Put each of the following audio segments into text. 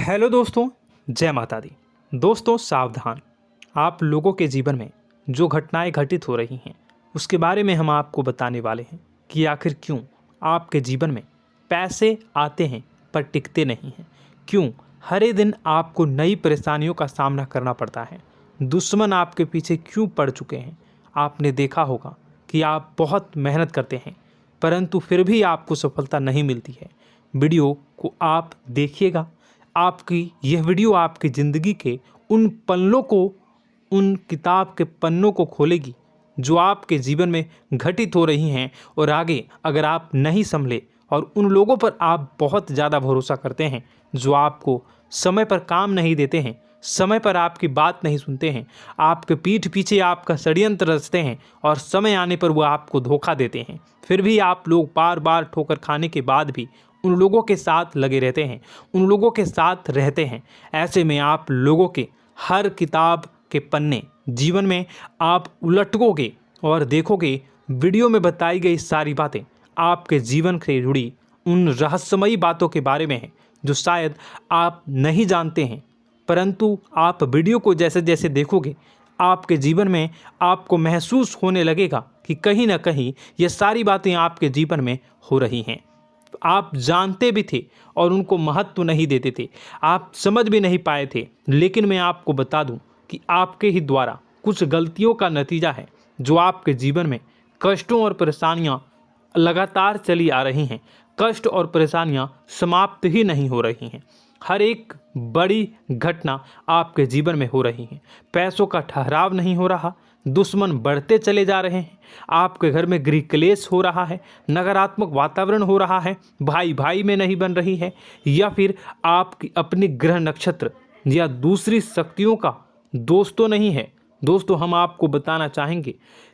Hello दोस्तों, जय माता दी। दोस्तों सावधान, आप लोगों के जीवन में जो घटनाएं घटित हो रही हैं उसके बारे में हम आपको बताने वाले हैं कि आखिर क्यों आपके जीवन में पैसे आते हैं पर टिकते नहीं हैं। क्यों हर दिन आपको नई परेशानियों का सामना करना पड़ता है। दुश्मन आपके पीछे क्यों पड़ चुके हैं। आपने देखा होगा कि आप बहुत मेहनत करते हैं परंतु फिर भी आपको सफलता नहीं मिलती है। वीडियो को आप देखिएगा। आपकी यह वीडियो आपकी ज़िंदगी के उन पन्नों को, उन किताब के पन्नों को खोलेगी जो आपके जीवन में घटित हो रही हैं। और आगे अगर आप नहीं संभले और उन लोगों पर आप बहुत ज़्यादा भरोसा करते हैं जो आपको समय पर काम नहीं देते हैं, समय पर आपकी बात नहीं सुनते हैं, आपके पीठ पीछे आपका षड्यंत्र रचते हैं और समय आने पर वो आपको धोखा देते हैं, फिर भी आप लोग बार बार ठोकर खाने के बाद भी उन लोगों के साथ लगे रहते हैं, उन लोगों के साथ रहते हैं। ऐसे में आप लोगों के हर किताब के पन्ने जीवन में आप उलटोगे और देखोगे वीडियो में बताई गई सारी बातें आपके जीवन से जुड़ी उन रहस्यमयी बातों के बारे में हैं जो शायद आप नहीं जानते हैं। परंतु आप वीडियो को जैसे जैसे देखोगे आपके जीवन में आपको महसूस होने लगेगा कि कहीं ना कहीं ये सारी बातें आपके जीवन में हो रही हैं। आप जानते भी थे और उनको महत्व नहीं देते थे, आप समझ भी नहीं पाए थे। लेकिन मैं आपको बता दूं कि आपके ही द्वारा कुछ गलतियों का नतीजा है जो आपके जीवन में कष्टों और परेशानियां लगातार चली आ रही हैं। कष्ट और परेशानियां समाप्त ही नहीं हो रही हैं। हर एक बड़ी घटना आपके जीवन में हो रही है। पैसों का ठहराव नहीं हो रहा, दुश्मन बढ़ते चले जा रहे हैं, आपके घर में गृह क्लेश हो रहा है, नकारात्मक वातावरण हो रहा है, भाई भाई में नहीं बन रही है, या फिर आपकी अपनी ग्रह नक्षत्र या दूसरी शक्तियों का दोस्तों नहीं है। दोस्तों हम आपको बताना चाहेंगे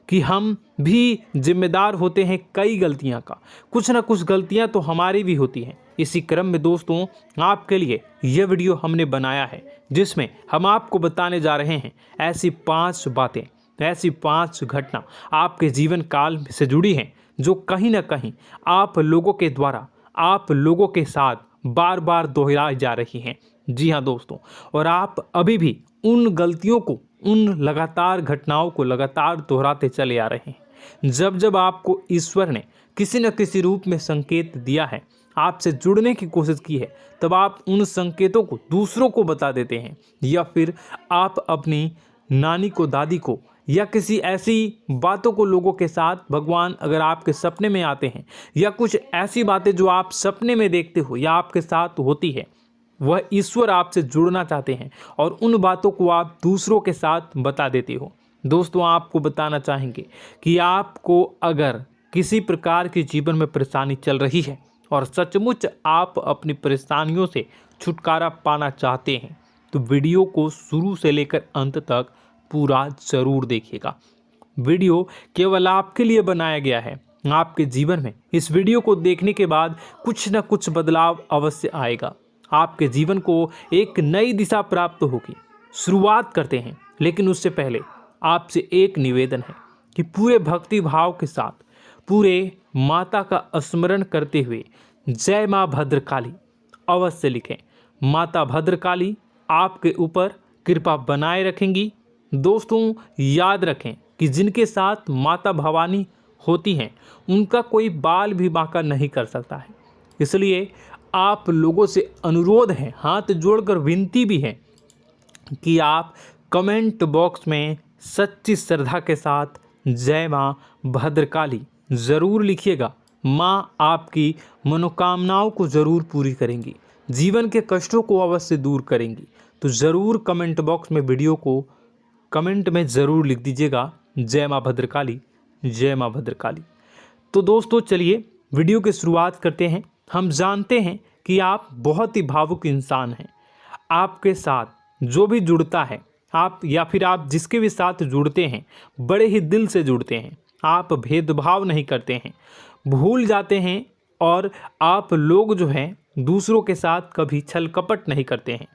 कि हम भी जिम्मेदार होते हैं कई गलतियां का। कुछ ना कुछ गलतियां तो हमारी भी होती हैं। इसी क्रम में दोस्तों आपके लिए यह वीडियो हमने बनाया है जिसमें हम आपको बताने जा रहे हैं ऐसी 5 बातें, ऐसी 5 घटना आपके जीवन काल से जुड़ी हैं जो कहीं ना कहीं आप लोगों के द्वारा आप लोगों के साथ बार बार दोहराई जा रही हैं। जी हाँ दोस्तों, और आप अभी भी उन गलतियों को, उन लगातार घटनाओं को लगातार दोहराते चले आ रहे हैं। जब जब आपको ईश्वर ने किसी न किसी रूप में संकेत दिया है, आपसे जुड़ने की कोशिश की है, तब आप उन संकेतों को दूसरों को बता देते हैं, या फिर आप अपनी नानी को, दादी को, या किसी ऐसी बातों को लोगों के साथ, भगवान अगर आपके सपने में आते हैं या कुछ ऐसी बातें जो आप सपने में देखते हो या आपके साथ होती है, वह ईश्वर आपसे जुड़ना चाहते हैं और उन बातों को आप दूसरों के साथ बता देते हो। दोस्तों आपको बताना चाहेंगे कि आपको अगर किसी प्रकार की जीवन में परेशानी चल रही है और सचमुच आप अपनी परेशानियों से छुटकारा पाना चाहते हैं तो वीडियो को शुरू से लेकर अंत तक पूरा जरूर देखिएगा। वीडियो केवल आपके लिए बनाया गया है। आपके जीवन में इस वीडियो को देखने के बाद कुछ न कुछ बदलाव अवश्य आएगा। आपके जीवन को एक नई दिशा प्राप्त होगी। शुरुआत करते हैं, लेकिन उससे पहले आपसे एक निवेदन है कि पूरे भक्ति भाव के साथ पूरे माता का स्मरण करते हुए जय माँ भद्रकाली अवश्य लिखें। माता भद्रकाली आपके ऊपर कृपा बनाए रखेंगी। दोस्तों याद रखें कि जिनके साथ माता भवानी होती हैं उनका कोई बाल भी बांका नहीं कर सकता है। इसलिए आप लोगों से अनुरोध है, हाथ जोड़कर विनती भी है कि आप कमेंट बॉक्स में सच्ची श्रद्धा के साथ जय माँ भद्रकाली ज़रूर लिखिएगा। माँ आपकी मनोकामनाओं को ज़रूर पूरी करेंगी, जीवन के कष्टों को अवश्य दूर करेंगी। तो ज़रूर कमेंट बॉक्स में वीडियो को कमेंट में ज़रूर लिख दीजिएगा जय माँ भद्रकाली, जय माँ भद्रकाली। तो दोस्तों चलिए वीडियो की शुरुआत करते हैं। हम जानते हैं कि आप बहुत ही भावुक इंसान हैं। आपके साथ जो भी जुड़ता है, आप या फिर आप जिसके भी साथ जुड़ते हैं बड़े ही दिल से जुड़ते हैं। आप भेदभाव नहीं करते हैं, भूल जाते हैं, और आप लोग जो हैं दूसरों के साथ कभी छल कपट नहीं करते हैं।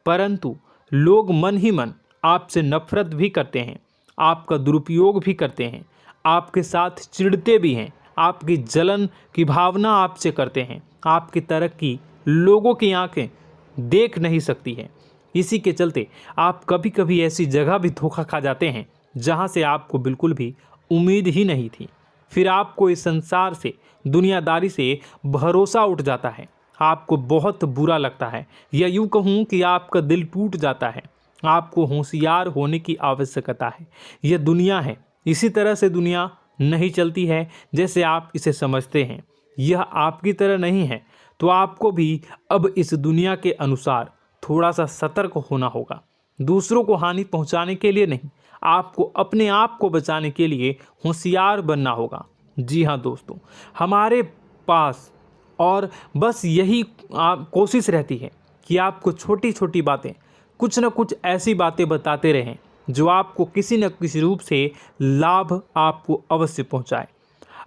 परंतु लोग मन ही मन आपसे नफरत भी करते हैं, आपका दुरुपयोग भी करते हैं, आपके साथ चिढ़ते भी हैं, आपकी जलन की भावना आपसे करते हैं। आपकी तरक्की लोगों की आंखें देख नहीं सकती है। इसी के चलते आप कभी कभी ऐसी जगह भी धोखा खा जाते हैं जहां से आपको बिल्कुल भी उम्मीद ही नहीं थी। फिर आपको इस संसार से, दुनियादारी से भरोसा उठ जाता है। आपको बहुत बुरा लगता है, या यूँ कहूँ कि आपका दिल टूट जाता है। आपको होशियार होने की आवश्यकता है। यह दुनिया है, इसी तरह से दुनिया नहीं चलती है जैसे आप इसे समझते हैं। यह आपकी तरह नहीं है, तो आपको भी अब इस दुनिया के अनुसार थोड़ा सा सतर्क होना होगा। दूसरों को हानि पहुंचाने के लिए नहीं, आपको अपने आप को बचाने के लिए होशियार बनना होगा। जी हाँ दोस्तों, हमारे पास और बस यही कोशिश रहती है कि आपको छोटी छोटी बातें, कुछ न कुछ ऐसी बातें बताते रहें जो आपको किसी न किसी रूप से लाभ आपको अवश्य पहुंचाए,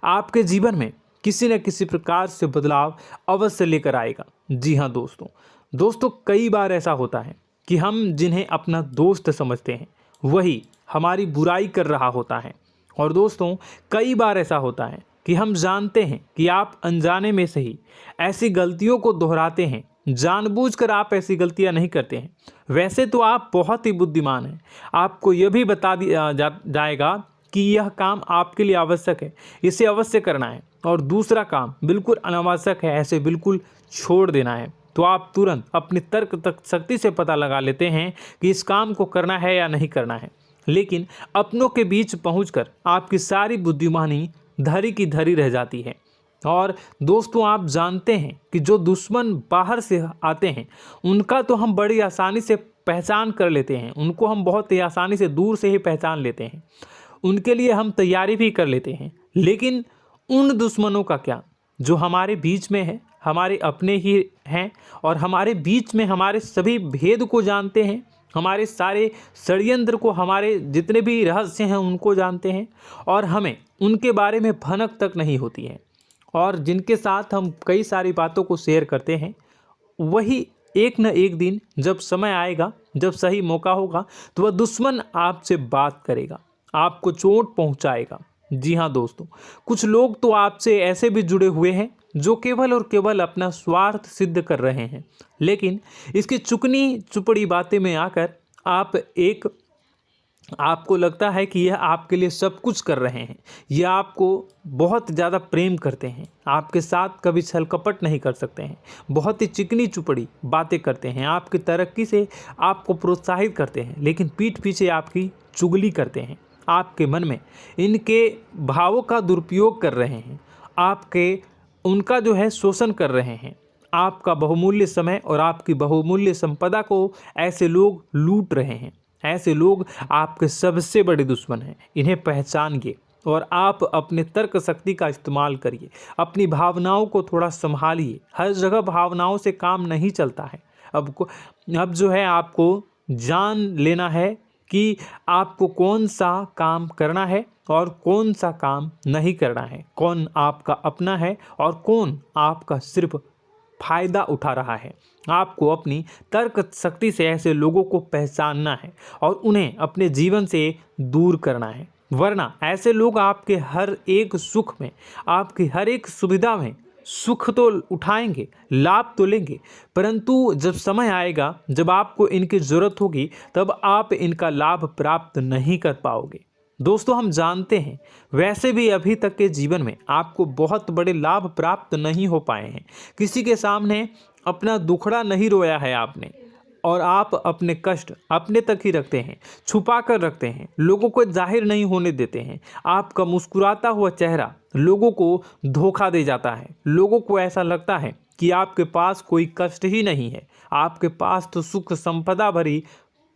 आपके जीवन में किसी न किसी प्रकार से बदलाव अवश्य लेकर आएगा। जी हाँ दोस्तों, कई बार ऐसा होता है कि हम जिन्हें अपना दोस्त समझते हैं वही हमारी बुराई कर रहा होता है। और दोस्तों, कई बार ऐसा होता है कि हम जानते हैं कि आप अनजाने में से ही ऐसी गलतियों को दोहराते हैं। जानबूझकर आप ऐसी गलतियां नहीं करते हैं। वैसे तो आप बहुत ही बुद्धिमान हैं। आपको यह भी बता दिया जाएगा कि यह काम आपके लिए आवश्यक है, इसे अवश्य करना है, और दूसरा काम बिल्कुल अनावश्यक है, ऐसे बिल्कुल छोड़ देना है। तो आप तुरंत अपनी तर्क तक शक्ति से पता लगा लेते हैं कि इस काम को करना है या नहीं करना है। लेकिन अपनों के बीच पहुंचकर आपकी सारी बुद्धिमानी धरी की धरी रह जाती है। और दोस्तों, आप जानते हैं कि जो दुश्मन बाहर से आते हैं उनका तो हम बड़ी आसानी से पहचान कर लेते हैं, उनको हम बहुत ही आसानी से दूर से ही पहचान लेते हैं, उनके लिए हम तैयारी भी कर लेते हैं। लेकिन उन दुश्मनों का क्या जो हमारे बीच में है, हमारे अपने ही हैं, और हमारे बीच में हमारे सभी भेद को जानते हैं, हमारे सारे षड्यंत्र को, हमारे जितने भी रहस्य हैं उनको जानते हैं, और हमें उनके बारे में भनक तक नहीं होती है, और जिनके साथ हम कई सारी बातों को शेयर करते हैं, वही एक न एक दिन जब समय आएगा, जब सही मौका होगा, तो वह दुश्मन आपसे बात करेगा, आपको चोट पहुंचाएगा। जी हाँ दोस्तों, कुछ लोग तो आपसे ऐसे भी जुड़े हुए हैं जो केवल और केवल अपना स्वार्थ सिद्ध कर रहे हैं। लेकिन इसकी चुकनी चुपड़ी बातें में आकर आपको लगता है कि यह आपके लिए सब कुछ कर रहे हैं, यह आपको बहुत ज़्यादा प्रेम करते हैं, आपके साथ कभी छल कपट नहीं कर सकते हैं, बहुत ही चिकनी चुपड़ी बातें करते हैं, आपकी तरक्की से आपको प्रोत्साहित करते हैं, लेकिन पीठ पीछे आपकी चुगली करते हैं, आपके मन में इनके भावों का दुरुपयोग कर रहे हैं, उनका जो है शोषण कर रहे हैं। आपका बहुमूल्य समय और आपकी बहुमूल्य संपदा को ऐसे लोग लूट रहे हैं। ऐसे लोग आपके सबसे बड़े दुश्मन हैं। इन्हें पहचानिए और आप अपने तर्क शक्ति का इस्तेमाल करिए। अपनी भावनाओं को थोड़ा संभालिए। हर जगह भावनाओं से काम नहीं चलता है। अब जो है आपको जान लेना है कि आपको कौन सा काम करना है और कौन सा काम नहीं करना है, कौन आपका अपना है और कौन आपका सिर्फ फायदा उठा रहा है। आपको अपनी तर्क शक्ति से ऐसे लोगों को पहचानना है और उन्हें अपने जीवन से दूर करना है, वरना ऐसे लोग आपके हर एक सुख में, आपकी हर एक सुविधा में सुख तो उठाएंगे, लाभ तो लेंगे, परंतु जब समय आएगा, जब आपको इनकी ज़रूरत होगी, तब आप इनका लाभ प्राप्त नहीं कर पाओगे। दोस्तों, हम जानते हैं वैसे भी अभी तक के जीवन में आपको बहुत बड़े लाभ प्राप्त नहीं हो पाए हैं। किसी के सामने अपना दुखड़ा नहीं रोया है आपने, और आप अपने कष्ट अपने तक ही रखते हैं, छुपा कर रखते हैं, लोगों को जाहिर नहीं होने देते हैं। आपका मुस्कुराता हुआ चेहरा लोगों को धोखा दे जाता है। लोगों को ऐसा लगता है कि आपके पास कोई कष्ट ही नहीं है, आपके पास तो सुख संपदा भरी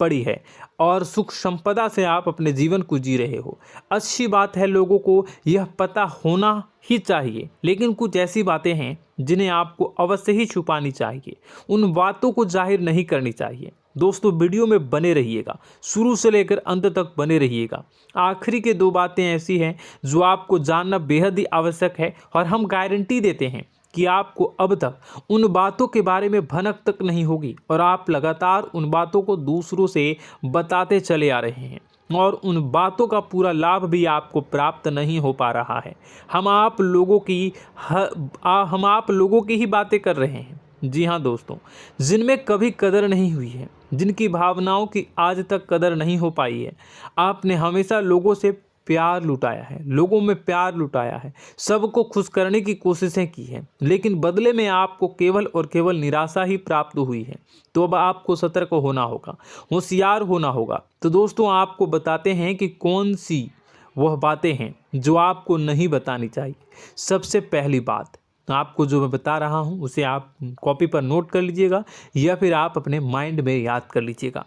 पड़ी है और सुख संपदा से आप अपने जीवन को जी रहे हो। अच्छी बात है, लोगों को यह पता होना ही चाहिए, लेकिन कुछ ऐसी बातें हैं जिन्हें आपको अवश्य ही छुपानी चाहिए। उन बातों को जाहिर नहीं करनी चाहिए। दोस्तों, वीडियो में बने रहिएगा, शुरू से लेकर अंत तक बने रहिएगा। आखिरी के 2 बातें ऐसी हैं जो आपको जानना बेहद ही आवश्यक है, और हम गारंटी देते हैं कि आपको अब तक उन बातों के बारे में भनक तक नहीं होगी, और आप लगातार उन बातों को दूसरों से बताते चले आ रहे हैं, और उन बातों का पूरा लाभ भी आपको प्राप्त नहीं हो पा रहा है। हम आप लोगों की ही बातें कर रहे हैं, जी हाँ दोस्तों, जिनमें कभी कदर नहीं हुई है, जिनकी भावनाओं की आज तक कदर नहीं हो पाई है। आपने हमेशा लोगों से प्यार लुटाया है, लोगों में प्यार लुटाया है, सबको खुश करने की कोशिशें की है, लेकिन बदले में आपको केवल और केवल निराशा ही प्राप्त हुई है। तो अब आपको सतर्क होना होगा, होशियार होना होगा। तो दोस्तों आपको बताते हैं कि कौन सी वह बातें हैं जो आपको नहीं बतानी चाहिए। सबसे पहली बात आपको जो मैं बता रहा हूं उसे आप कॉपी पर नोट कर लीजिएगा या फिर आप अपने माइंड में याद कर लीजिएगा।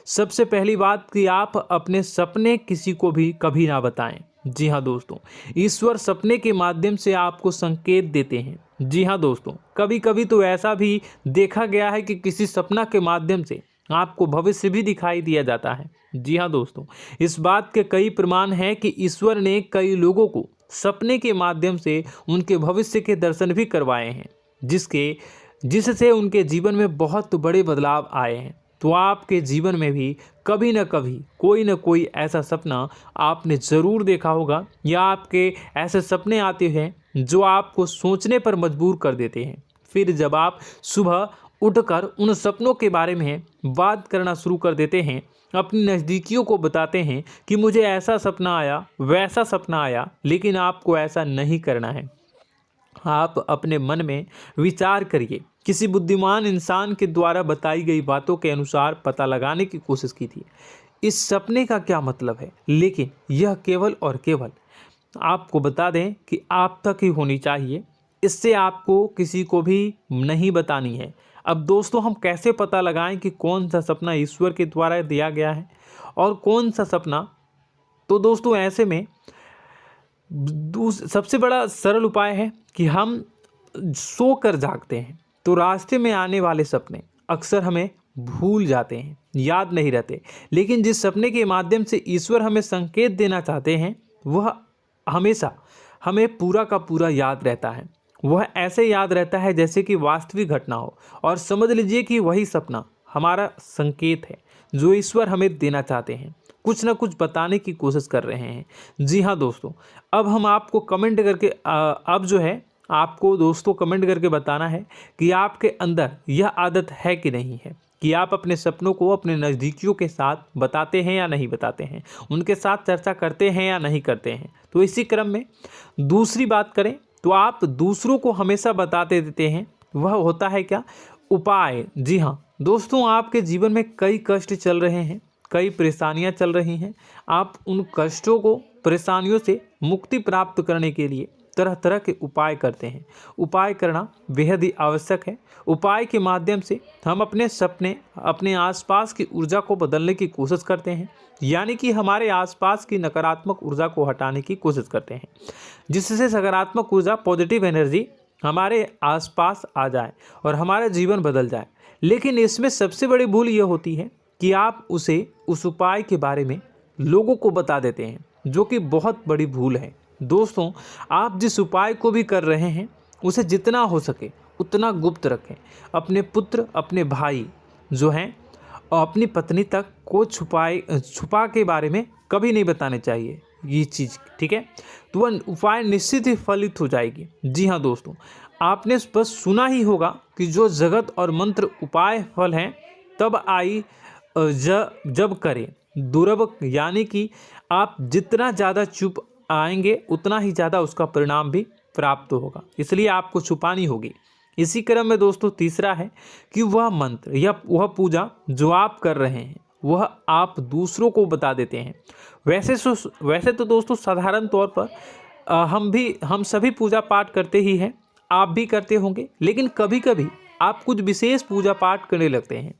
सबसे पहली बात कि आप अपने सपने किसी को भी कभी ना बताएं। जी हाँ दोस्तों, ईश्वर सपने के माध्यम से आपको संकेत देते हैं। जी हाँ दोस्तों, कभी कभी तो ऐसा भी देखा गया है कि किसी सपना के माध्यम से आपको भविष्य भी दिखाई दिया जाता है। जी हाँ दोस्तों, इस बात के कई प्रमाण हैं कि ईश्वर ने कई लोगों को सपने के माध्यम से उनके भविष्य के दर्शन भी करवाए हैं, जिससे उनके जीवन में बहुत बड़े बदलाव आए हैं। तो आपके जीवन में भी कभी न कभी कोई न कोई ऐसा सपना आपने ज़रूर देखा होगा, या आपके ऐसे सपने आते हैं जो आपको सोचने पर मजबूर कर देते हैं। फिर जब आप सुबह उठकर उन सपनों के बारे में बात करना शुरू कर देते हैं, अपनी नज़दीकियों को बताते हैं कि मुझे ऐसा सपना आया, वैसा सपना आया, लेकिन आपको ऐसा नहीं करना है। आप अपने मन में विचार करिए। किसी बुद्धिमान इंसान के द्वारा बताई गई बातों के अनुसार पता लगाने की कोशिश की थी इस सपने का क्या मतलब है, लेकिन यह केवल और केवल आपको बता दें कि आप तक ही होनी चाहिए। इससे आपको किसी को भी नहीं बतानी है। अब दोस्तों हम कैसे पता लगाएं कि कौन सा सपना ईश्वर के द्वारा दिया गया है और कौन सा सपना? तो दोस्तों ऐसे में सबसे बड़ा सरल उपाय है कि हम सोकर जागते हैं तो रास्ते में आने वाले सपने अक्सर हमें भूल जाते हैं, याद नहीं रहते। लेकिन जिस सपने के माध्यम से ईश्वर हमें संकेत देना चाहते हैं वह हमेशा हमें पूरा का पूरा याद रहता है। वह ऐसे याद रहता है जैसे कि वास्तविक घटना हो, और समझ लीजिए कि वही सपना हमारा संकेत है जो ईश्वर हमें देना चाहते हैं, कुछ ना कुछ बताने की कोशिश कर रहे हैं। जी हाँ दोस्तों, अब हम आपको कमेंट करके अब जो है आपको दोस्तों कमेंट करके बताना है कि आपके अंदर यह आदत है कि नहीं है कि आप अपने सपनों को अपने नज़दीकियों के साथ बताते हैं या नहीं बताते हैं, उनके साथ चर्चा करते हैं या नहीं करते हैं। तो इसी क्रम में दूसरी बात करें तो आप दूसरों को हमेशा बताते देते हैं, वह होता है क्या? उपाय। जी हाँ दोस्तों, आपके जीवन में कई कष्ट चल रहे हैं, कई परेशानियां चल रही हैं। आप उन कष्टों को, परेशानियों से मुक्ति प्राप्त करने के लिए तरह तरह के उपाय करते हैं। उपाय करना बेहद ही आवश्यक है। उपाय के माध्यम से हम अपने सपने, अपने आसपास की ऊर्जा को बदलने की कोशिश करते हैं, यानी कि हमारे आसपास की नकारात्मक ऊर्जा को हटाने की कोशिश करते हैं, जिससे सकारात्मक ऊर्जा, पॉजिटिव एनर्जी हमारे आसपास आ जाए और हमारा जीवन बदल जाए। लेकिन इसमें सबसे बड़ी भूल यह होती है कि आप उस उपाय के बारे में लोगों को बता देते हैं, जो कि बहुत बड़ी भूल है। दोस्तों आप जिस उपाय को भी कर रहे हैं उसे जितना हो सके उतना गुप्त रखें। अपने पुत्र, अपने भाई जो हैं और अपनी पत्नी तक को छुपा के बारे में कभी नहीं बताने चाहिए ये चीज़, ठीक है? तो वह उपाय निश्चित ही फलित हो जाएगी। जी हाँ दोस्तों, आपने बस सुना ही होगा कि जो जगत और मंत्र उपाय फल हैं तब आई जब करें दुर्लभ, यानी कि आप जितना ज़्यादा चुप आएंगे उतना ही ज़्यादा उसका परिणाम भी प्राप्त होगा, इसलिए आपको छुपानी होगी। इसी क्रम में दोस्तों तीसरा है कि वह मंत्र या वह पूजा जो आप कर रहे हैं वह आप दूसरों को बता देते हैं। वैसे तो दोस्तों साधारण तौर पर हम सभी पूजा पाठ करते ही हैं, आप भी करते होंगे, लेकिन कभी कभी आप कुछ विशेष पूजा पाठ करने लगते हैं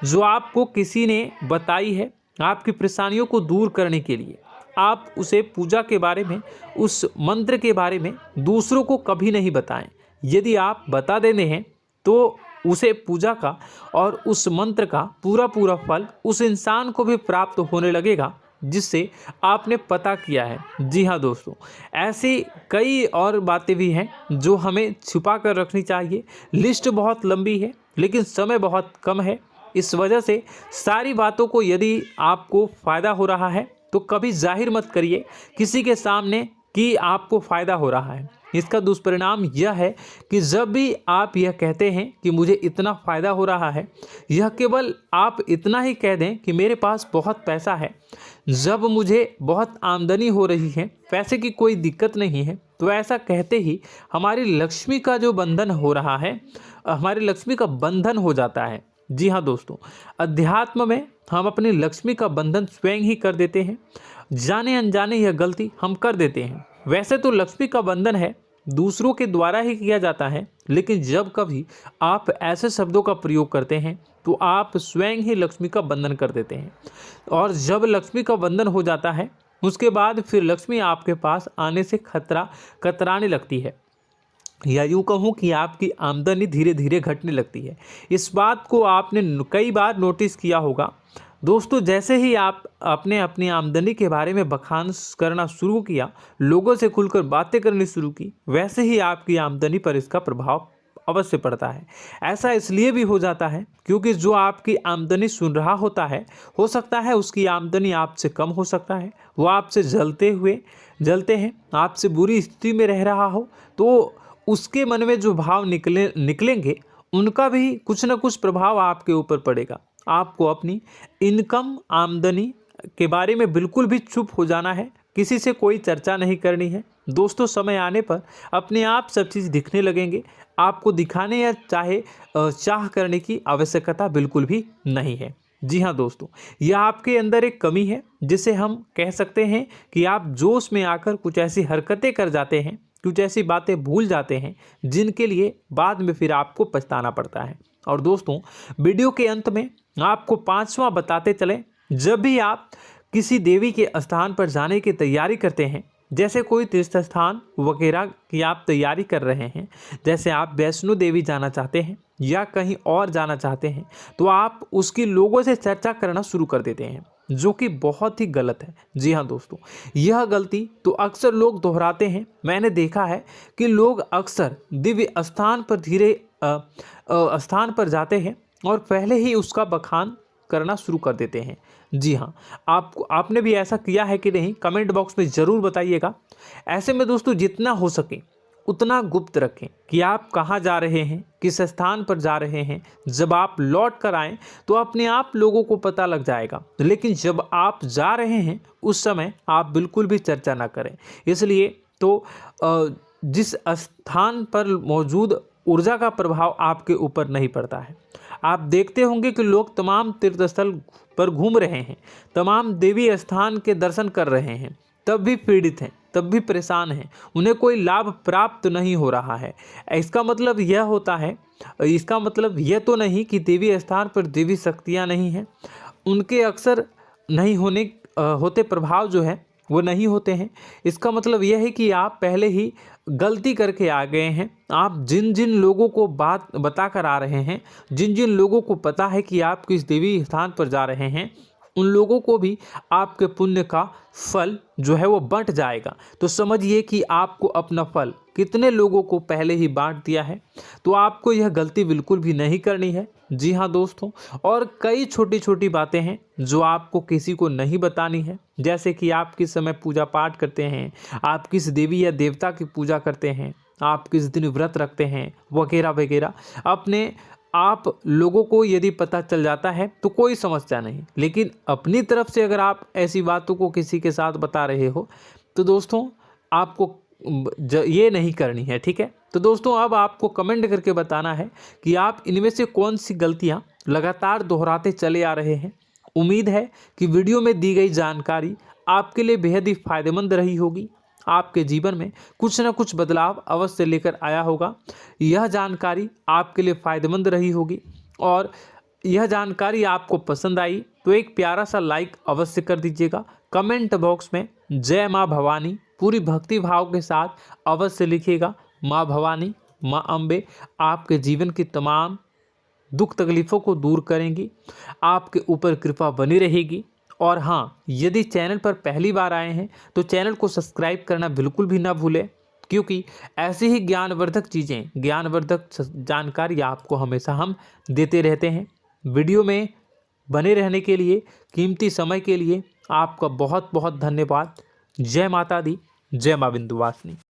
जो आपको किसी ने बताई है आपकी परेशानियों को दूर करने के लिए। आप उसे पूजा के बारे में, उस मंत्र के बारे में दूसरों को कभी नहीं बताएं। यदि आप बता देते हैं तो उसे पूजा का और उस मंत्र का पूरा फल उस इंसान को भी प्राप्त होने लगेगा जिससे आपने पता किया है। जी हाँ दोस्तों, ऐसी कई और बातें भी हैं जो हमें छुपा कर रखनी चाहिए। लिस्ट बहुत लंबी है लेकिन समय बहुत कम है, इस वजह से सारी बातों को यदि आपको फ़ायदा हो रहा है तो कभी जाहिर मत करिए किसी के सामने कि आपको फ़ायदा हो रहा है। इसका दुष्परिणाम यह है कि जब भी आप यह कहते हैं कि मुझे इतना फ़ायदा हो रहा है, यह केवल आप इतना ही कह दें कि मेरे पास बहुत पैसा है, जब मुझे बहुत आमदनी हो रही है, पैसे की कोई दिक्कत नहीं है, तो ऐसा कहते ही हमारी लक्ष्मी का जो बंधन हो रहा है, हमारी लक्ष्मी का बंधन हो जाता है। जी हाँ दोस्तों, अध्यात्म में हम अपनी लक्ष्मी का बंधन स्वयं ही कर देते हैं। जाने अनजाने यह गलती हम कर देते हैं। वैसे तो लक्ष्मी का बंधन है दूसरों के द्वारा ही किया जाता है, लेकिन जब कभी आप ऐसे शब्दों का प्रयोग करते हैं तो आप स्वयं ही लक्ष्मी का बंधन कर देते हैं। और जब लक्ष्मी का बंधन हो जाता है उसके बाद फिर लक्ष्मी आपके पास आने से कतराने लगती है, या यूँ कहूँ कि आपकी आमदनी धीरे धीरे घटने लगती है। इस बात को आपने कई बार नोटिस किया होगा दोस्तों। जैसे ही आप अपने अपनी आमदनी के बारे में बखान करना शुरू किया, लोगों से खुलकर बातें करनी शुरू की, वैसे ही आपकी आमदनी पर इसका प्रभाव अवश्य पड़ता है। ऐसा इसलिए भी हो जाता है क्योंकि जो आपकी आमदनी सुन रहा होता है, हो सकता है उसकी आमदनी आपसे कम हो सकता है, वो आपसे जलते हैं, आपसे बुरी स्थिति में रह रहा हो, तो उसके मन में जो भाव निकलेंगे उनका भी कुछ न कुछ प्रभाव आपके ऊपर पड़ेगा। आपको अपनी इनकम आमदनी के बारे में बिल्कुल भी चुप हो जाना है, किसी से कोई चर्चा नहीं करनी है दोस्तों। समय आने पर अपने आप सब चीज़ दिखने लगेंगे। आपको दिखाने या चाह करने की आवश्यकता बिल्कुल भी नहीं है। जी हाँ दोस्तों, यह आपके अंदर एक कमी है जिसे हम कह सकते हैं कि आप जोश में आकर कुछ ऐसी हरकतें कर जाते हैं, कुछ ऐसी बातें भूल जाते हैं जिनके लिए बाद में फिर आपको पछताना पड़ता है। और दोस्तों, वीडियो के अंत में आपको 5वां बताते चलें, जब भी आप किसी देवी के स्थान पर जाने की तैयारी करते हैं, जैसे कोई तीर्थ स्थान वगैरह की आप तैयारी कर रहे हैं, जैसे आप वैष्णो देवी जाना चाहते हैं या कहीं और जाना चाहते हैं, तो आप उसकी लोगों से चर्चा करना शुरू कर देते हैं, जो कि बहुत ही गलत है। जी हाँ दोस्तों, यह गलती तो अक्सर लोग दोहराते हैं। मैंने देखा है कि लोग अक्सर दिव्य स्थान पर जाते हैं और पहले ही उसका बखान करना शुरू कर देते हैं। जी हाँ, आपने भी ऐसा किया है कि नहीं, कमेंट बॉक्स में ज़रूर बताइएगा। ऐसे में दोस्तों, जितना हो सके उतना गुप्त रखें कि आप कहाँ जा रहे हैं, किस स्थान पर जा रहे हैं। जब आप लौट कर आएँ तो अपने आप लोगों को पता लग जाएगा, लेकिन जब आप जा रहे हैं उस समय आप बिल्कुल भी चर्चा ना करें। इसलिए तो जिस स्थान पर मौजूद ऊर्जा का प्रभाव आपके ऊपर नहीं पड़ता है। आप देखते होंगे कि लोग तमाम तीर्थस्थल पर घूम रहे हैं, तमाम देवी स्थान के दर्शन कर रहे हैं, तब भी पीड़ित हैं, तब भी परेशान हैं, उन्हें कोई लाभ प्राप्त नहीं हो रहा है। इसका मतलब यह तो नहीं कि देवी स्थान पर देवी शक्तियाँ नहीं हैं, उनके अक्सर नहीं होते प्रभाव जो है वो नहीं होते हैं। इसका मतलब यह है कि आप पहले ही गलती करके आ गए हैं। आप जिन जिन लोगों को बात बता कर आ रहे हैं, जिन जिन लोगों को पता है कि आप किस देवी स्थान पर जा रहे हैं, उन लोगों को भी आपके पुण्य का फल जो है वो बंट जाएगा। तो समझिए कि आपको अपना फल कितने लोगों को पहले ही बांट दिया है। तो आपको यह गलती बिल्कुल भी नहीं करनी है। जी हाँ दोस्तों, और कई छोटी छोटी बातें हैं जो आपको किसी को नहीं बतानी है, जैसे कि आप किस समय पूजा पाठ करते हैं, आप किस देवी या देवता की पूजा करते हैं, आप किस दिन व्रत रखते हैं, वगैरह वगैरह। अपने आप लोगों को यदि पता चल जाता है तो कोई समस्या नहीं, लेकिन अपनी तरफ से अगर आप ऐसी बातों को किसी के साथ बता रहे हो तो दोस्तों आपको ये नहीं करनी है, ठीक है। तो दोस्तों, अब आपको कमेंट करके बताना है कि आप इनमें से कौन सी गलतियां लगातार दोहराते चले आ रहे हैं। उम्मीद है कि वीडियो में दी गई जानकारी आपके लिए बेहद ही फायदेमंद रही होगी, आपके जीवन में कुछ न कुछ बदलाव अवश्य लेकर आया होगा। यह जानकारी आपके लिए फ़ायदेमंद रही होगी और यह जानकारी आपको पसंद आई तो एक प्यारा सा लाइक अवश्य कर दीजिएगा। कमेंट बॉक्स में जय माँ भवानी पूरी भक्ति भाव के साथ अवश्य लिखिएगा। माँ भवानी, माँ अम्बे आपके जीवन की तमाम दुख तकलीफ़ों को दूर करेंगी, आपके ऊपर कृपा बनी रहेगी। और हाँ, यदि चैनल पर पहली बार आए हैं तो चैनल को सब्सक्राइब करना बिल्कुल भी ना भूलें, क्योंकि ऐसी ही ज्ञानवर्धक चीज़ें, ज्ञानवर्धक जानकारी आपको हमेशा हम देते रहते हैं। वीडियो में बने रहने के लिए, कीमती समय के लिए आपका बहुत बहुत धन्यवाद। जय माता दी, जय माँ विंध्यवासिनी।